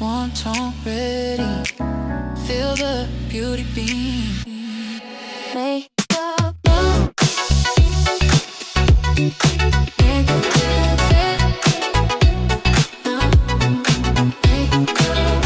one tone ready. Feel the beauty beam. Make up, make it perfect. Make up,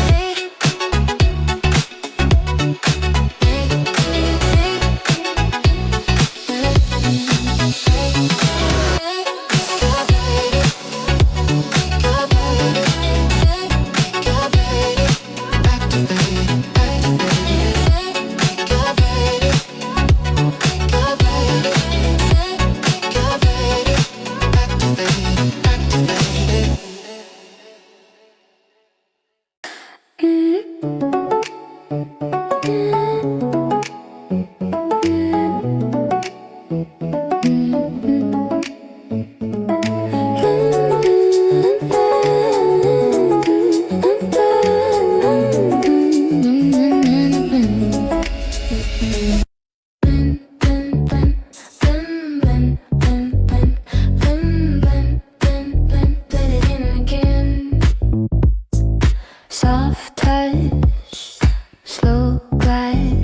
soft touch, slow glide,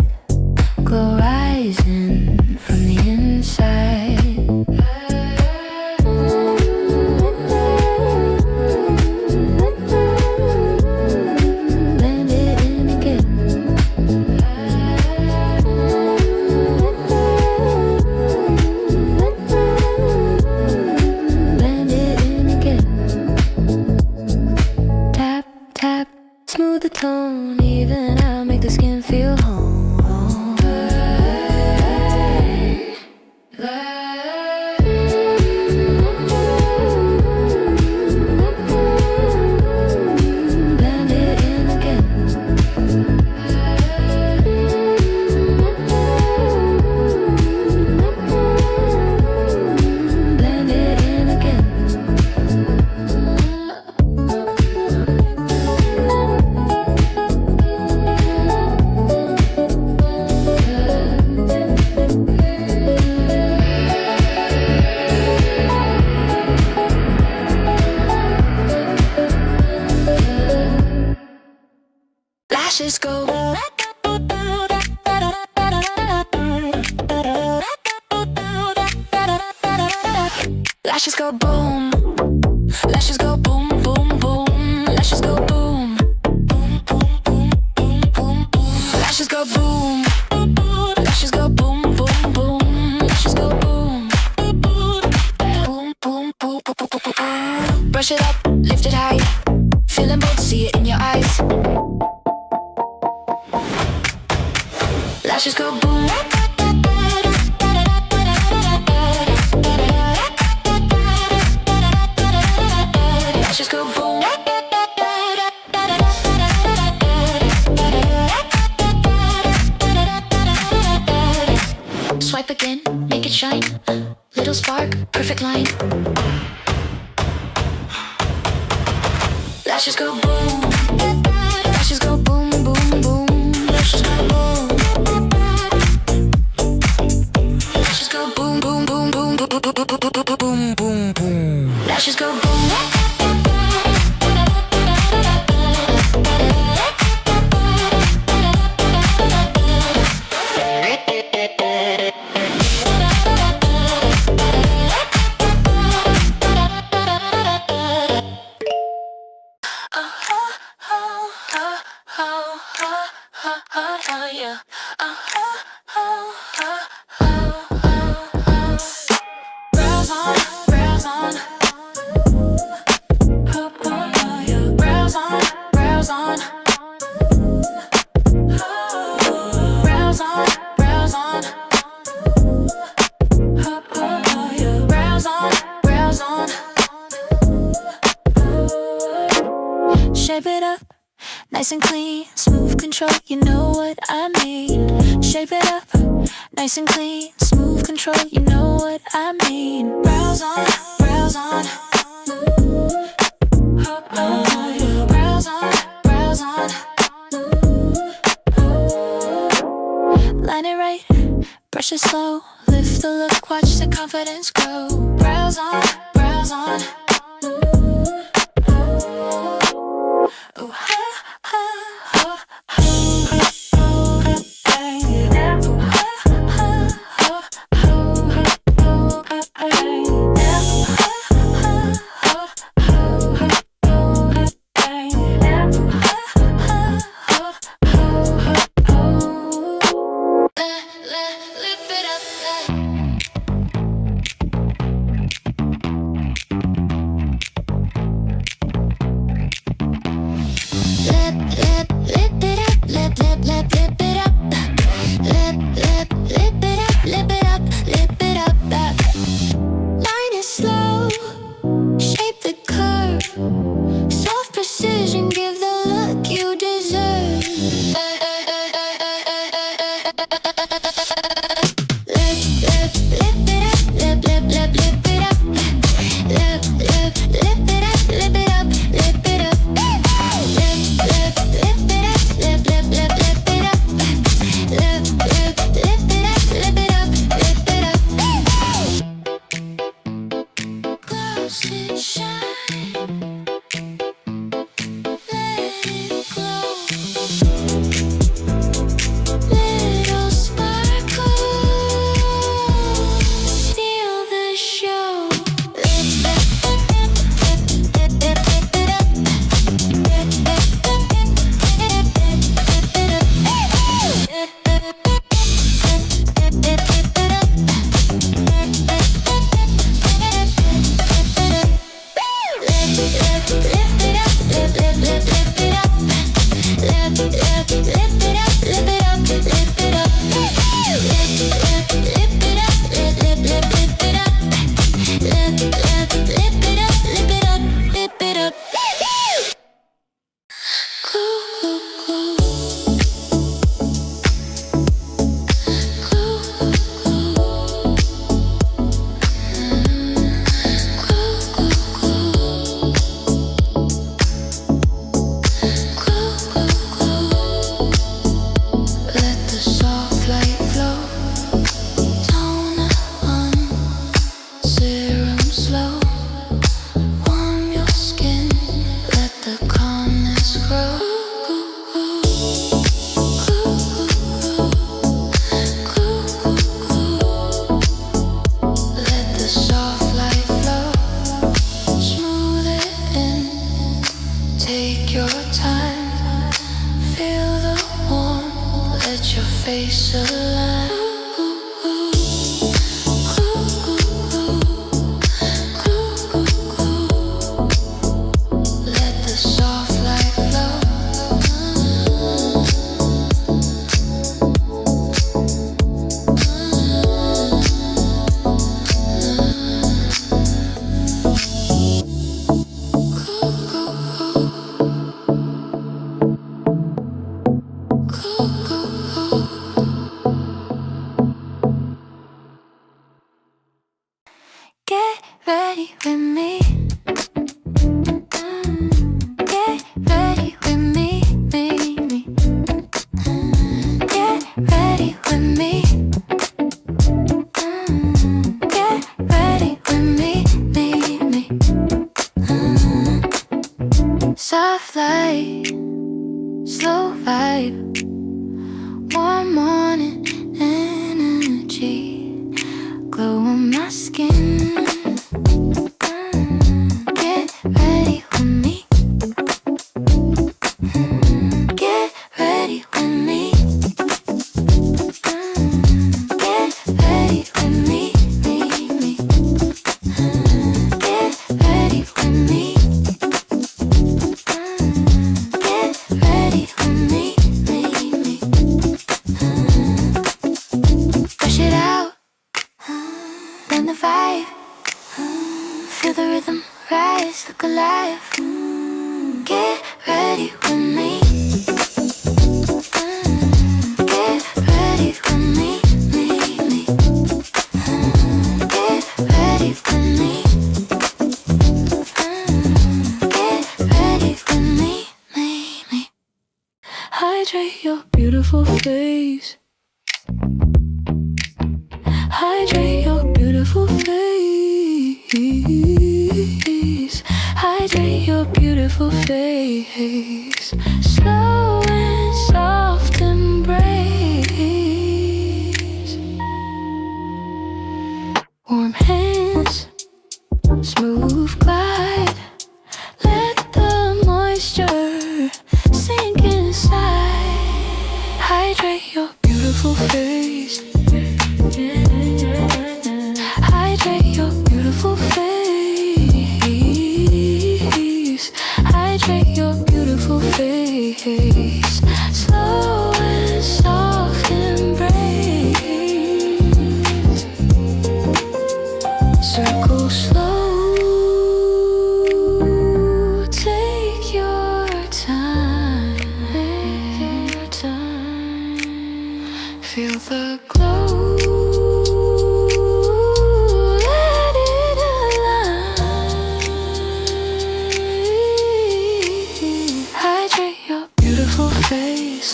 glow rising from the inside. Blend it in again. Blend it in again. Tap, tap. Smooth the tone, even out, make the skin feel home. Blend it in again. Blend it in again. Lashes go. Lashes go boom. Lashes go boom, boom, boom. Lashes go boom. Boom, boom, boom, boom, boom, boom. Lashes go boom. Lashes go boom, boom, boom. Lashes go boom. Boom, boom, boom, boom, boom, boom, boom. Brush it up, lift it high. Feeling bold, see it in your eyes. Lashes go boom. Lashes go boom. Swipe again, make it shine. Little spark, perfect line. Lashes go boom. Lashes go boom, boom, boom. Lashes go boom. Lashes go boom, boom, boom, boom, boom, boom, boom, boom, boom. Lashes go boom. Shape it up, nice and clean, smooth control, you know what I mean. Shape it up, nice and clean, smooth control, you know what I mean. Brows on, brows on. Brows on, brows on. Line it right, brush it slow, lift the look, watch the confidence grow. Brows on, brows on. Ooh, ha. Hydrate your beautiful face. Hydrate your beautiful face. Hydrate your beautiful face. Slow and soft embrace. Warm hands, smooth glide. Let the moisture sink inside. Hydrate your beautiful face. Hydrate your beautiful face. Hydrate your beautiful face. Slow and soft embrace. Circle slow. Take your time. Feel the glow. Let it align. Hydrate your beautiful face.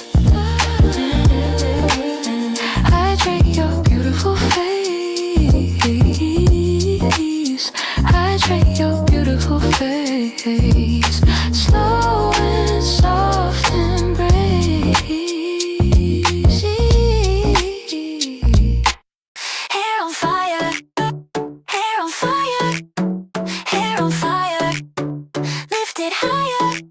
Hydrate your beautiful face. Hydrate your beautiful face. Slow and soft embrace. Hair on fire, hair on fire, hair on fire. Lift it higher.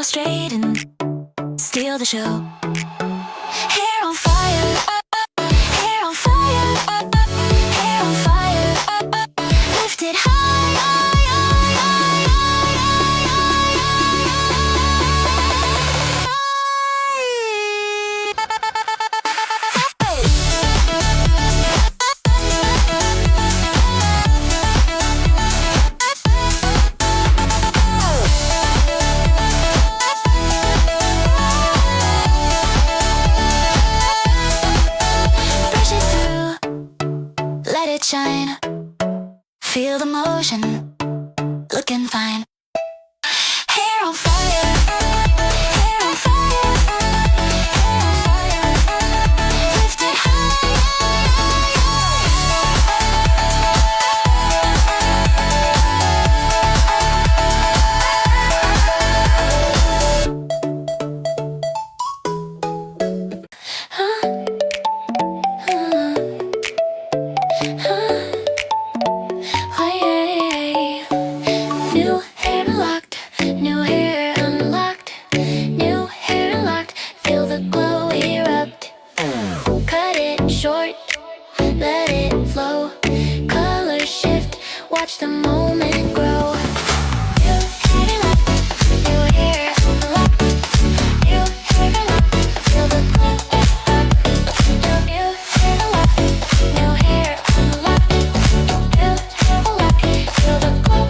go straight and steal the show. Hair on fire, hair on fire, hair on fire, lift it high. Shine, feel the motion, looking fine. Hair on fire, hair on fire, hair on fire, lift it watch the moment grow. New hair lock, new hair unlock. New hair lock, feel the glow up. New hair lock, new hair unlock. New hair lock, feel the glow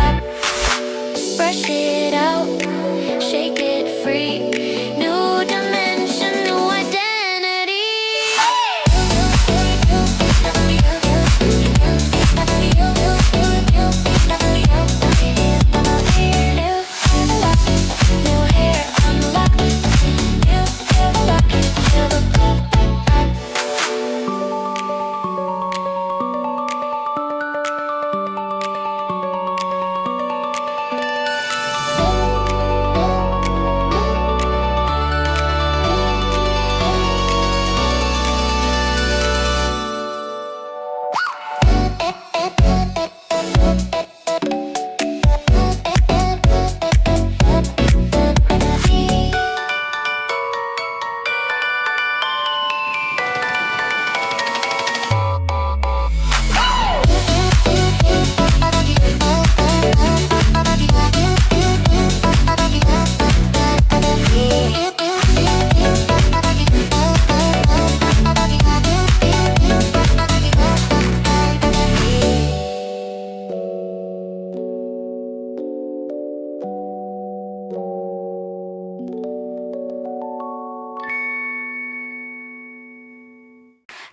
up. Brush it out, shake it free. New dimension, new identity.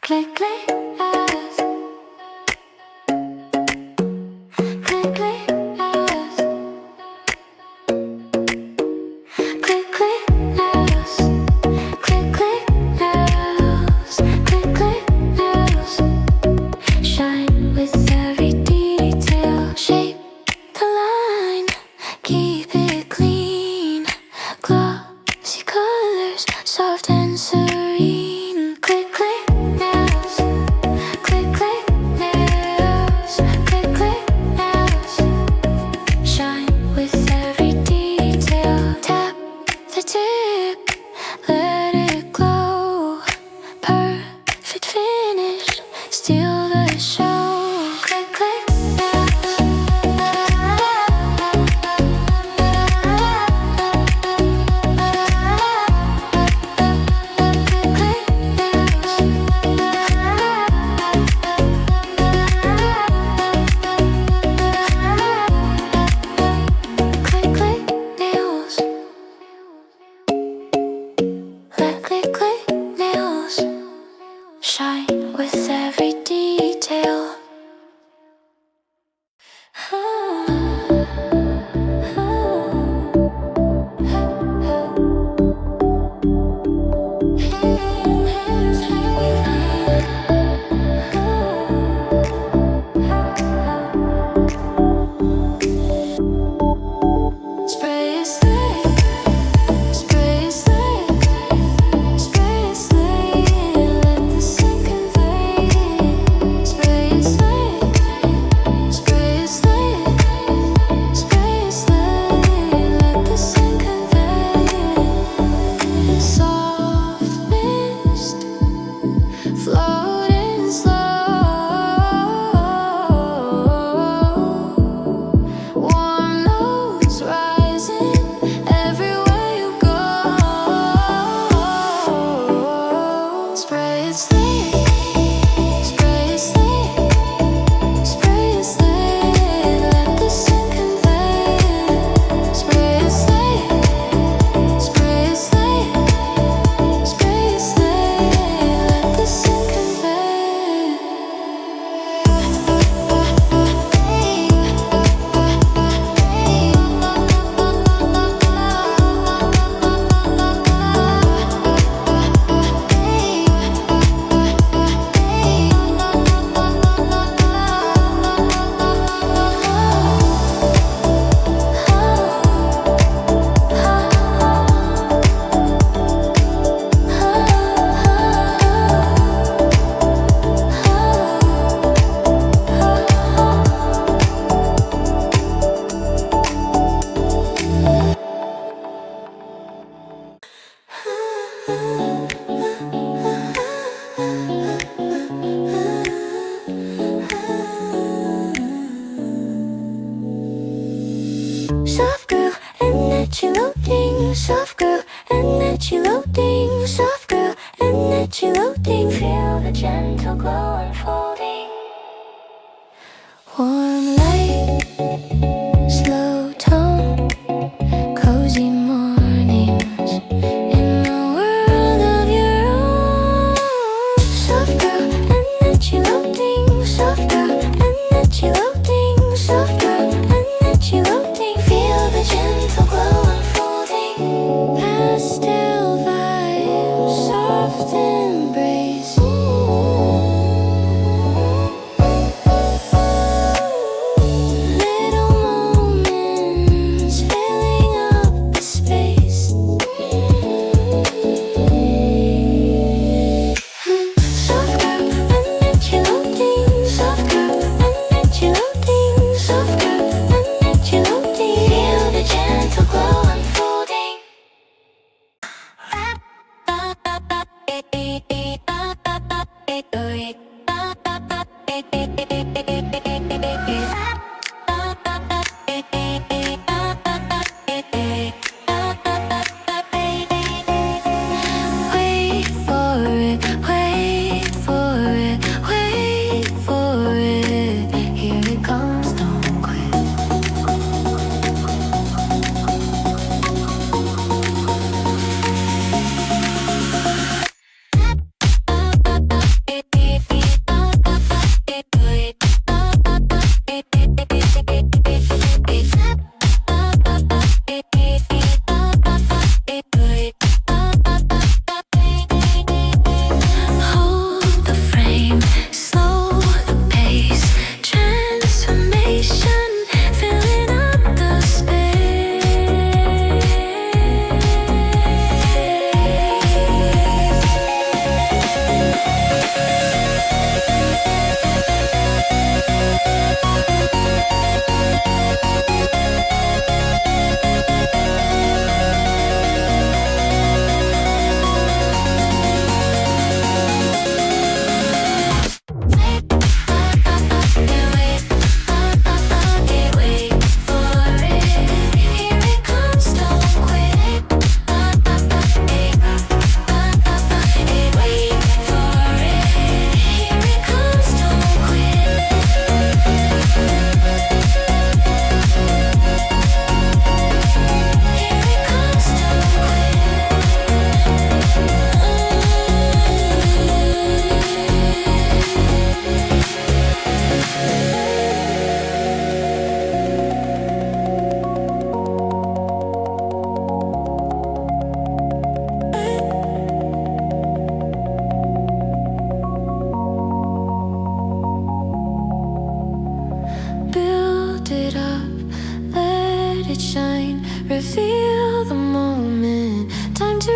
Click, click, eyes. Click, click, eyes. Click, click, nails. Click, click, nails. Click, click, nails. Shine with every detail. Shape the line. Keep it clean. Glossy colors, soft and serene. Click, click, nails. Soft girl, energy loading. Soft girl, energy loading. Soft girl, energy loading. Feel the gentle glow unfolding. Warm light, slow tone, cozy mornings in a world of your own. Soft girl, energy loading. Soft girl, energy loading. Soft girl, energy loading. Feel the gentle glow unfolding. Pastel vibes, soft embrace. Little moments filling up the space. Soft girl, energy loading. Soft girl, energy loading. Soft girl, energy loading. Feel the gentle glow unfolding. Wait for it, wait for it, wait for it. Here it comes, don't quit. Hold the frame, slow the pace. Transformation filling up the space. Build it up, let it shine. Reveal the moment, time to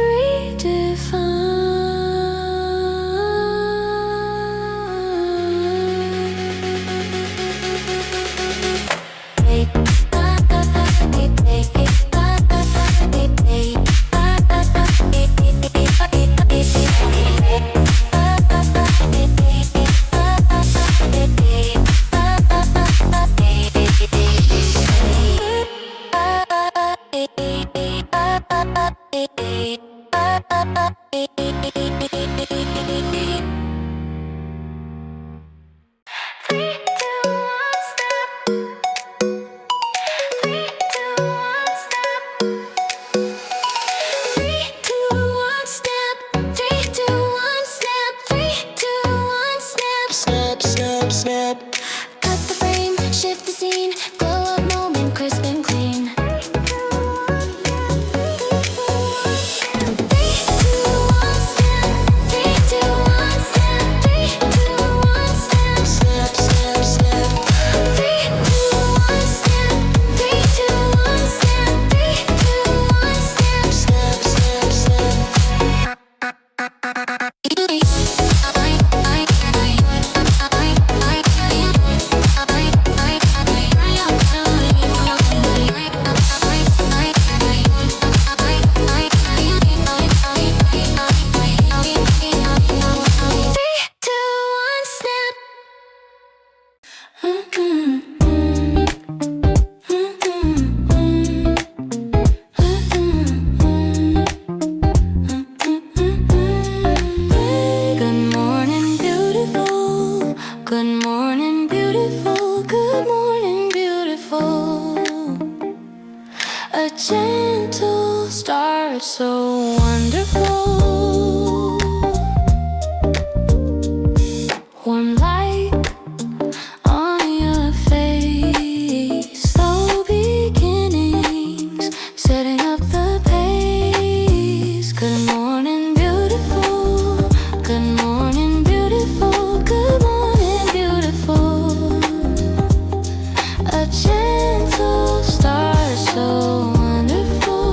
snap, snap, snap. Cut the frame, shift the scene. Glow up moment, crisp and clean. start so wonderful. Warm light on your face, slow beginnings, setting up the pace. Good morning, beautiful. Good morning, beautiful. Good morning, beautiful. A gentle start, so wonderful.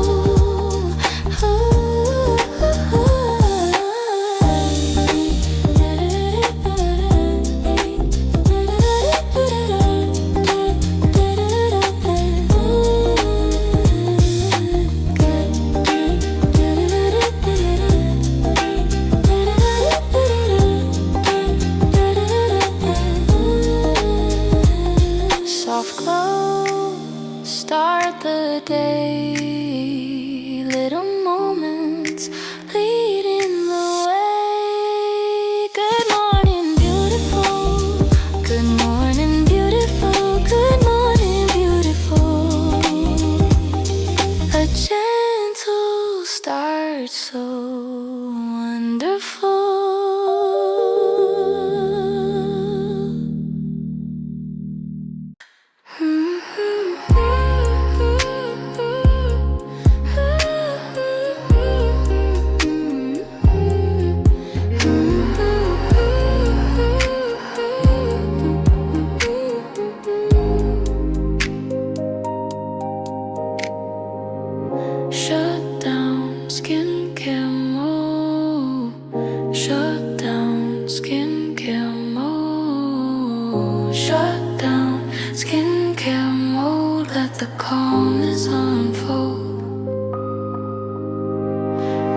Soft glow, start the day. Little moments leading the way. Good morning, beautiful. Good morning, beautiful. Good morning, beautiful. A gentle start, so wonderful. Shut down skincare mode. Shut down skincare mode. Shut down skincare mode. Let the calmness unfold.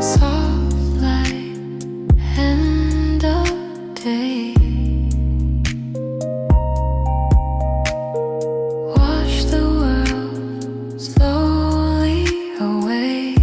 Soft light, end of day. Wash the world slowly away.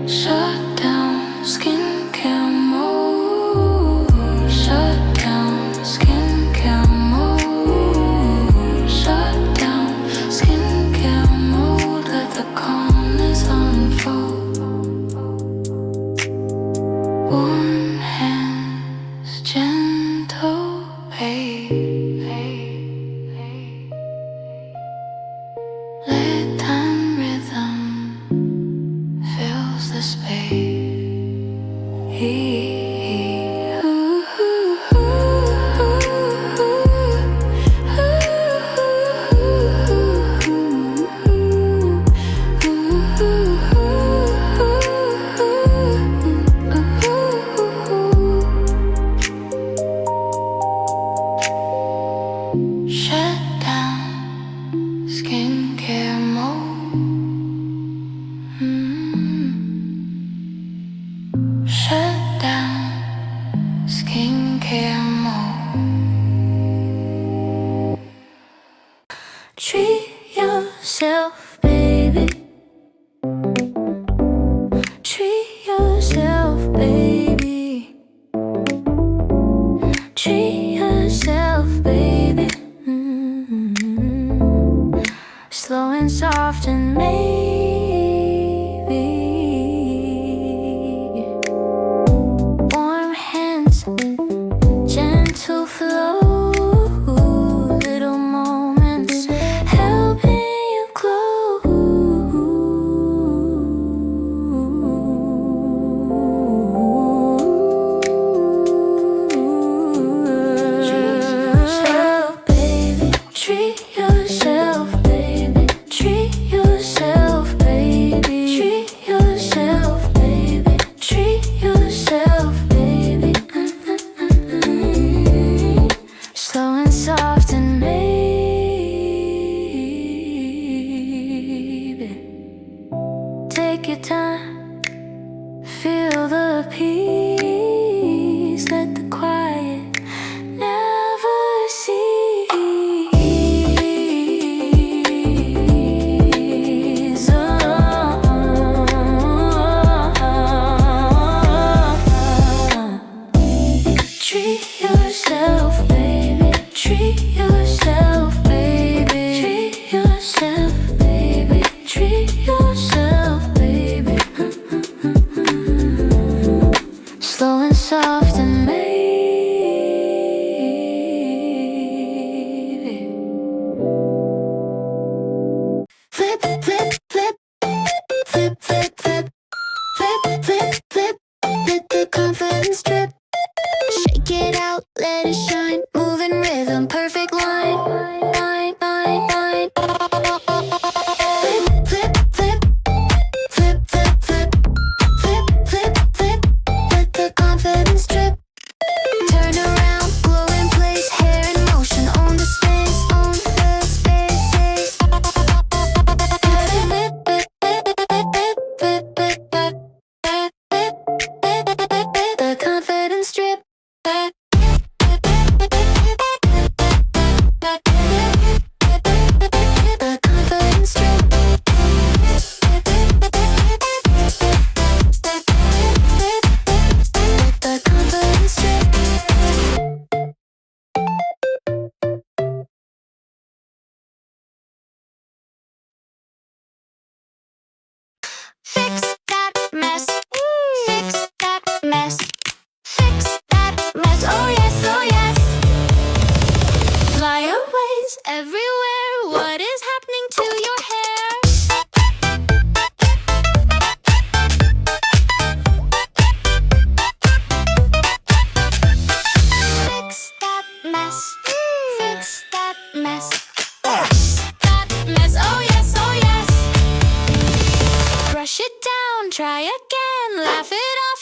Shut down skincare mode. Shut down skincare mode. Shut down skincare mode. Let the calmness unfold. Warm hands, gentle pace. Let time rhythm fills the space. Shut down skincare mode. Shut down skincare mode. Treat yourself, baby. Treat yourself, baby. Treat yourself, baby. Slow and soft and maybe warm hands, gentle flow, little moments helping you glow. Treat yourself, baby. Treat yourself, baby. Treat yourself, baby. Treat yourself, baby. Treat yourself, baby. Slow and soft and maybe take your time, feel the peace, let the quiet never cease. flip, flip, flip, flip, flip, flip, flip, flip. Let the confidence drip. Shake it out, let it shine. Move in rhythm, perfect line. Line, line, line. Flip, flip, flip, flip, flip, flip, flip, flip, flip. Let the confidence drip. Turn around, glow in place, hair in motion, own the space, own the space. The confidence drip. The confidence drip. The confidence drip. Fix that mess. Fix that mess. Fix that mess. Oh yes, oh yes. Flyaways everywhere. What is happening to your hair? Fix that mess. Fix that mess. Fix that mess. Oh yes, oh yes. Brush it down, try again, laugh it off